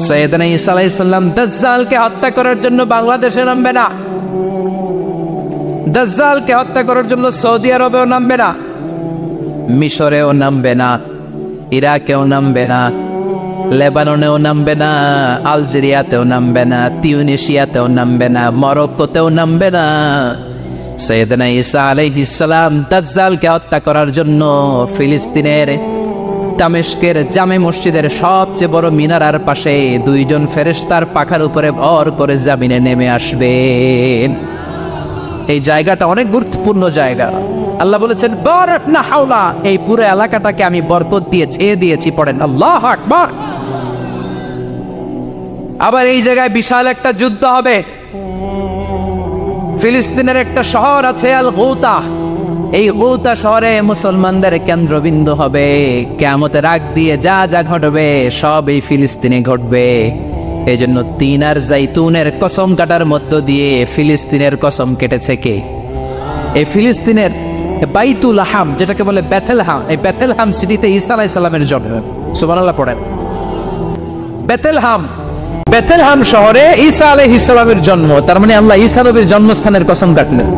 সাইয়েদনা ঈসা আলাইহিস সালাম দাজ্জালকে হত্যা করার জন্য বাংলাদেশে নামবে না, দাজ্জালকে হত্যা করার জন্য সৌদি আরবেও নামবে না, মিশরেও নামবে না, ইরাকেও নামবে না, লেবাননেও নামবে না, আলজেরিয়াতেও নামবে না, তিউনিসিয়াতেও নামবে না, মরক্কোতেও নামবে না। সাইয়েদনা ঈসা আলাইহিস সালাম দাজ্জালকে হত্যা করার জন্য ফিলিস্তিনের দামেস্কের জামে মসজিদের সবচেয়ে বড় মিনারার পাশে দুইজন ফেরেশতার পাখার উপরে ভর করে জমিনে নেমে আসবেন। এই জায়গাটা অনেক গুরুত্বপূর্ণ জায়গা। আল্লাহ বলেছেন বারাক না হাওলা, এই পুরো এলাকাটাকে আমি বরকত দিয়ে ছেয়ে দিয়েছি। পড়েন আল্লাহু আকবার। আবার এই জায়গায় বিশাল একটা যুদ্ধ হবে। ফিলিস্তিনের একটা শহর আছে আল গৌতা, এই গৌতা শহরে মুসলমানদের কেন্দ্রবিন্দু হবে। কিয়ামতের আগ দিয়ে যা যা ঘটবে সব এই ফিলিস্তিনে ঘটবে। এই জন্য তিন আর জাইতুনের কসম কাটার মধ্য দিয়ে ফিলিস্তিনের কসম কেটেছে কে? এই ফিলিস্তিনের বাইতুল লাহাম, যেটাকে বলে বেথেলহাম, এই বেথেলহাম সিটিতে ঈসা আলাইহিস সালামের জন্ম। সুবহানাল্লাহ পড়েন। বেথেলহাম শহরে ঈসা আলাইহিস সালামের জন্ম। তার মানে আল্লাহ ঈসা নবীর জন্মস্থানের কসম কাটলেন।